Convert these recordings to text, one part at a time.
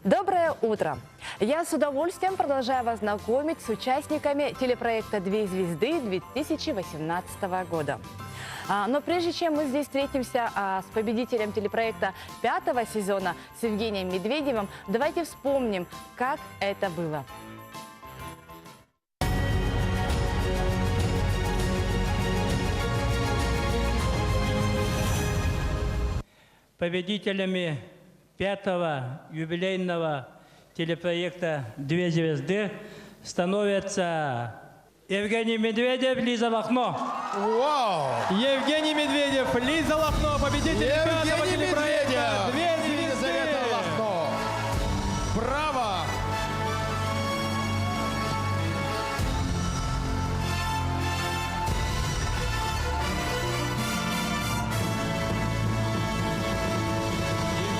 Доброе утро! Я с удовольствием продолжаю вас знакомить с участниками телепроекта «Две звезды» 2018 года. Но прежде чем мы здесь встретимся с победителем телепроекта 5-го сезона с Евгением Медведевым, давайте вспомним, как это было. Победителями 5-го юбилейного телепроекта «Две звезды» становятся Евгений Медведев, Лиза Лохно. Вау! Евгений Медведев, Лиза Лохно, победитель 5-го телепроекта «Две звезды». Лохно. Браво!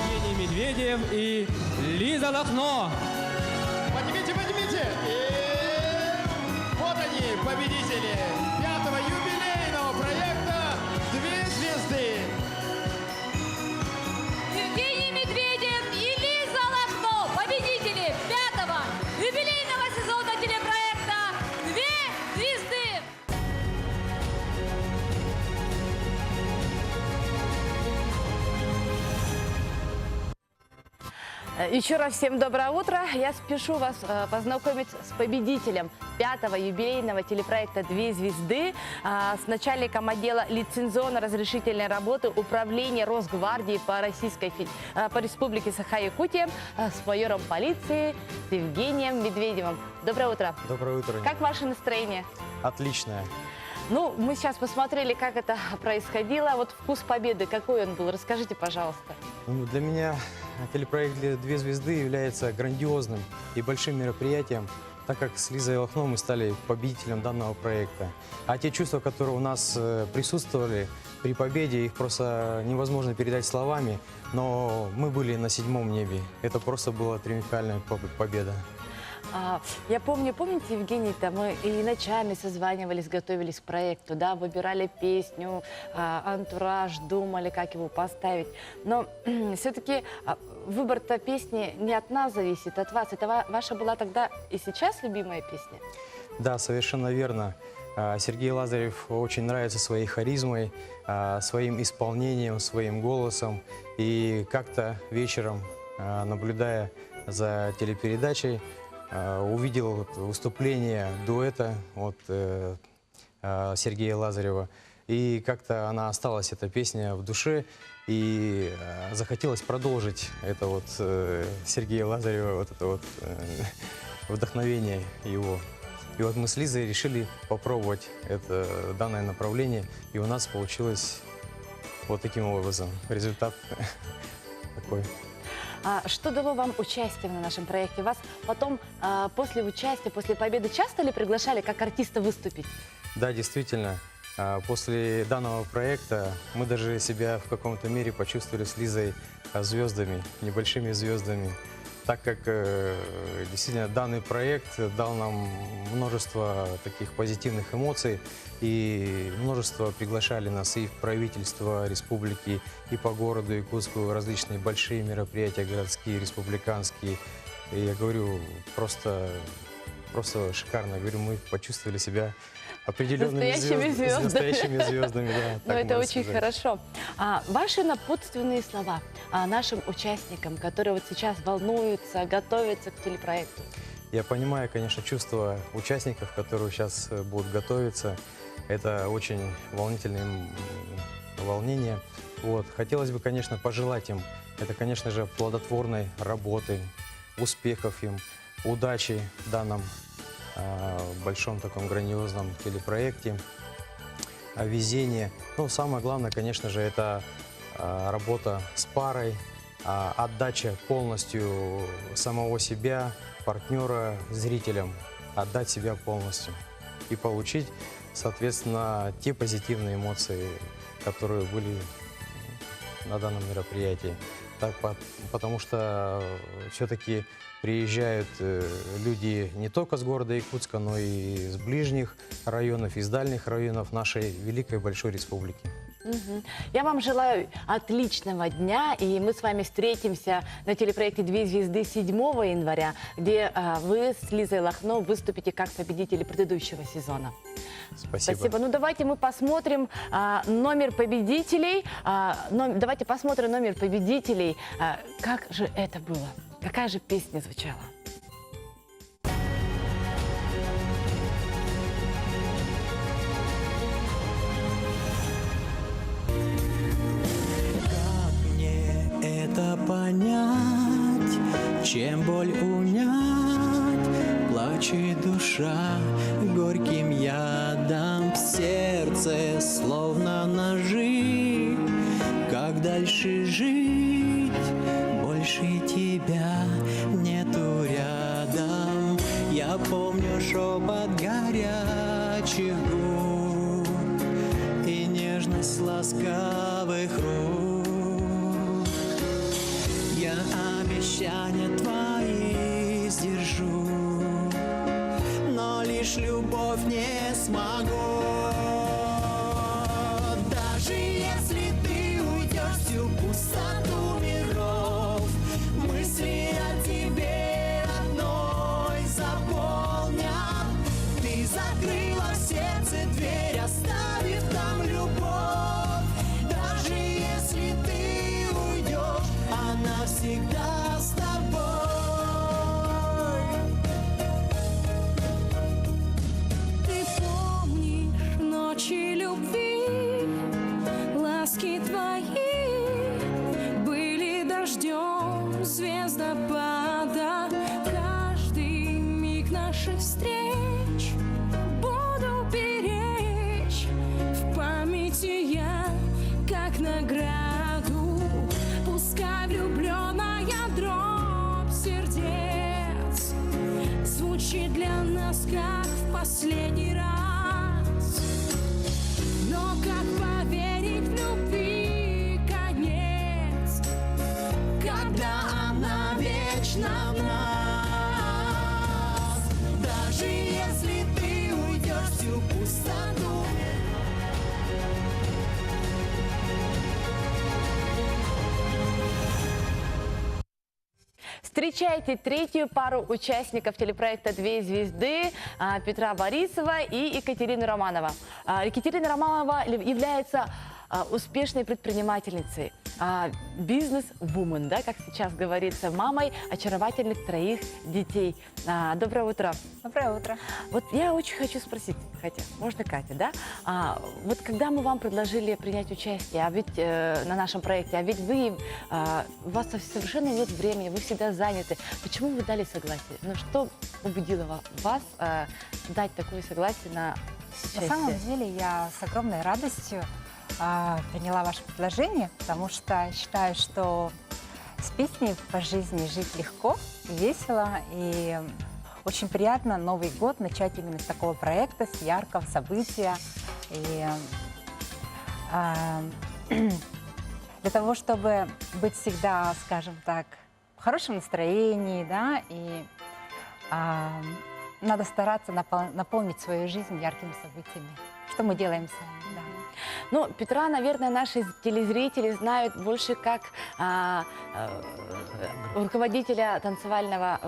Евгений Медведев и Лиза Лохно. Поднимите, поднимите! И вот они, победители 5-го юбилейного проекта «Две звезды». Евгений Медведев и Лиза Лохно, победители 5-го юбилейного сезона телепроекта «Две звезды». Еще раз всем доброе утро. Я спешу вас познакомить с победителем 5-го юбилейного телепроекта «Две звезды», с начальником отдела лицензионно-разрешительной работы Управления Росгвардии по Республике Саха-Якутия, с майором полиции с Евгением Медведевым. Доброе утро. Доброе утро. Как ваше настроение? Отличное. Ну, мы сейчас посмотрели, как это происходило. Вот вкус победы, какой он был? Расскажите, пожалуйста. Для меня телепроект «Две звезды» является грандиозным и большим мероприятием, так как с Лизой Лохно мы стали победителем данного проекта. А те чувства, которые у нас присутствовали при победе, их просто невозможно передать словами, но мы были на 7-м небе. Это просто была триумфальная победа. Я помните, Евгений, мы и ночами созванивались, готовились к проекту, да, выбирали песню, антураж, думали, как его поставить. Но все-таки выбор-то песни не от нас зависит, от вас. Это ваша была тогда и сейчас любимая песня? Да, совершенно верно. Сергей Лазарев очень нравится своей харизмой, своим исполнением, своим голосом. И как-то вечером, наблюдая за телепередачей, увидел выступление дуэта от Сергея Лазарева. И как-то она осталась, эта песня, в душе. И захотелось продолжить это вот Сергея Лазарева, вот это вот вдохновение его. И вот мы с Лизой решили попробовать данное направление. И у нас получилось вот таким образом. Результат такой. Что дало вам участие на нашем проекте? Вас потом, после участия, после победы, часто ли приглашали как артиста выступить? Да, действительно. После данного проекта мы даже себя в каком-то мере почувствовали с Лизой звездами, небольшими звездами, так как действительно данный проект дал нам множество таких позитивных эмоций, и множество приглашали нас и в правительство республики, и по городу Якутску, различные большие мероприятия, городские, республиканские. И я говорю, просто шикарно. Я говорю, мы почувствовали себя определенными настоящими звездами. Да, ну, это очень хорошо. Ваши напутственные слова нашим участникам, которые вот сейчас волнуются, готовятся к телепроекту? Я понимаю, конечно, чувства участников, которые сейчас будут готовиться. Это очень волнительные волнения. Вот. Хотелось бы, конечно, пожелать им, это, конечно же, плодотворной работы, успехов им, удачи в данном большом таком грандиозном телепроекте, везения. Ну, самое главное, конечно же, это работа с парой, отдача полностью самого себя, партнера, зрителям, отдать себя полностью и получить, соответственно, те позитивные эмоции, которые были на данном мероприятии. Так, потому что все-таки приезжают люди не только с города Якутска, но и с ближних районов, из дальних районов нашей великой большой республики. Мгм. Я вам желаю отличного дня, и мы с вами встретимся на телепроекте «Две звезды» 7 января, где вы с Лизой Лохно выступите как победители предыдущего сезона. Спасибо. Ну, давайте мы посмотрим номер победителей. Давайте посмотрим номер победителей. Как же это было? Какая же песня звучала? Как мне это понять, чем боль унять, плачет душа горьким ядом в сердце, словно ножи. Как дальше жить, больше тебя нету рядом. Я помню шепот горячих губ и нежность ласкавых рук. Я обещания твои сдержу, но лишь любовь не смогу. Даже если ты уйдешь всю пустоту миров, мысли о тебе одной заполнят. Ты закрыла в сердце дверь, оставив там любовь. Даже если ты уйдешь, она всегда с тобой. Ты помнишь ночи любви, ласки твои были дождем звездопада. Каждый миг наших встреч буду беречь в памяти я, как награду. Пускай влюбленная дробь сердец звучит для нас, как в последний раз. Но как поверить в любви конец, когда она вечна в нас? Даже если ты уйдешь всю пустоту. Встречайте третью пару участников телепроекта «Две звезды» Петра Борисова и Екатерина Романова. Екатерина Романова является успешной предпринимательницей, бизнес-вумен, да, как сейчас говорится, мамой очаровательных 3 детей. Доброе утро. Доброе утро. Вот я очень хочу спросить, хотя, можно Катя, да? Вот когда мы вам предложили принять участие на нашем проекте, у вас совершенно нет времени, вы всегда заняты. Почему вы дали согласие? Ну, что убедило вас дать такое согласие на участие? На самом деле я с огромной радостью приняла ваше предложение, потому что считаю, что с песней по жизни жить легко, весело, и очень приятно Новый год начать именно с такого проекта, с яркого события. И для того, чтобы быть всегда, скажем так, в хорошем настроении, да, и надо стараться наполнить свою жизнь яркими событиями, что мы делаем сами, да. Ну, Петра, наверное, наши телезрители знают больше как руководителя танцевального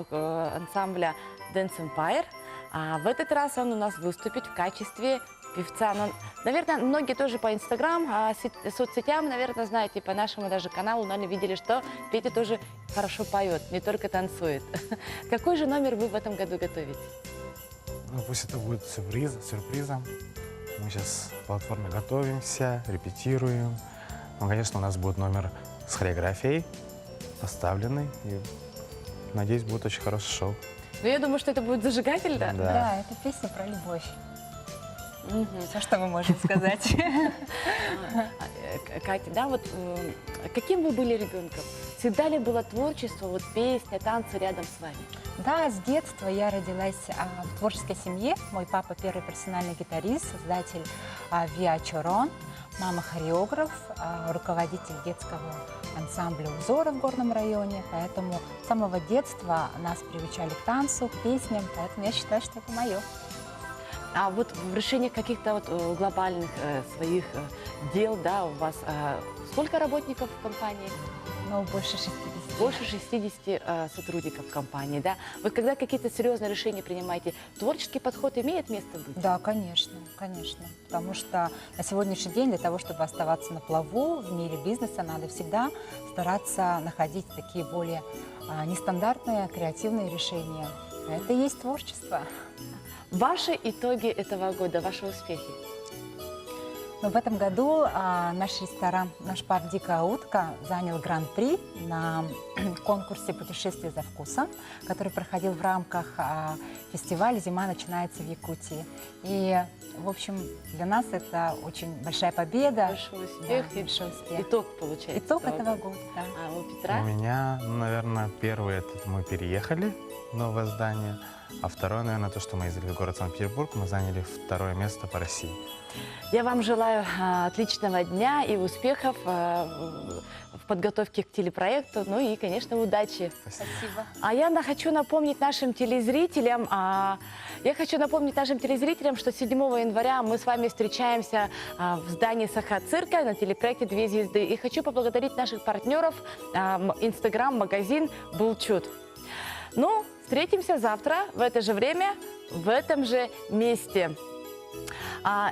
ансамбля Dance Empire. А в этот раз он у нас выступит в качестве певца. Но, наверное, многие тоже по Инстаграм, соцсетям, наверное, знаете, по нашему даже каналу, наверное, видели, что Петя тоже хорошо поет, не только танцует. Какой же номер вы в этом году готовите? Ну, пусть это будет сюрпризом. Мы сейчас в платформе готовимся, репетируем. Ну, конечно, у нас будет номер с хореографией поставленный. И, надеюсь, будет очень хорошее шоу. Ну, я думаю, что это будет зажигательно. Да, это песня про любовь. Все, что мы можем сказать. Катя, да, вот каким вы были ребенком? Всегда ли было творчество, вот песня, танцы рядом с вами? Да, с детства я родилась в творческой семье. Мой папа первый профессиональный гитарист, создатель Виа Чорон. Мама хореограф, руководитель детского ансамбля «Узоры» в Горном районе. Поэтому с самого детства нас приучали к танцу, к песням. Поэтому я считаю, что это мое. А вот в решении каких-то вот глобальных своих дел, да, у вас сколько работников в компании? Ну, больше 60. Больше 60 сотрудников в компании, да? Вот когда какие-то серьезные решения принимаете, творческий подход имеет место быть? Да, конечно, конечно. Потому что на сегодняшний день для того, чтобы оставаться на плаву в мире бизнеса, надо всегда стараться находить такие более нестандартные, креативные решения. Это и есть творчество. Ваши итоги этого года, ваши успехи? Но в этом году наш ресторан, наш паб «Дикая утка» занял гран-при на конкурсе «Путешествие за вкусом», который проходил в рамках фестиваля «Зима начинается в Якутии». И, в общем, для нас это очень большая победа. Большой успех. Да, большой успех. Итог получается. Итог этого года, да. А у Петра? У меня, наверное, первый это мы переехали в новое здание, а второе, наверное, то, что мы ездили в город Санкт-Петербург, мы заняли второе место по России. Я вам желаю отличного дня и успехов в подготовке к телепроекту, ну и, конечно, удачи. Спасибо. А я хочу напомнить нашим телезрителям, что 7 января мы с вами встречаемся в здании Саха-цирка на телепроекте «Две звезды». И хочу поблагодарить наших партнеров, Инстаграм-магазин «Булчут». Ну, встретимся завтра в это же время, в этом же месте.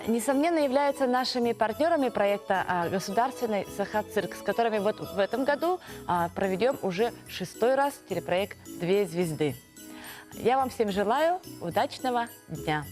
Несомненно, являются нашими партнерами проекта государственный Саха-цирк, с которыми вот в этом году проведем уже 6-й раз телепроект «Две звезды». Я вам всем желаю удачного дня.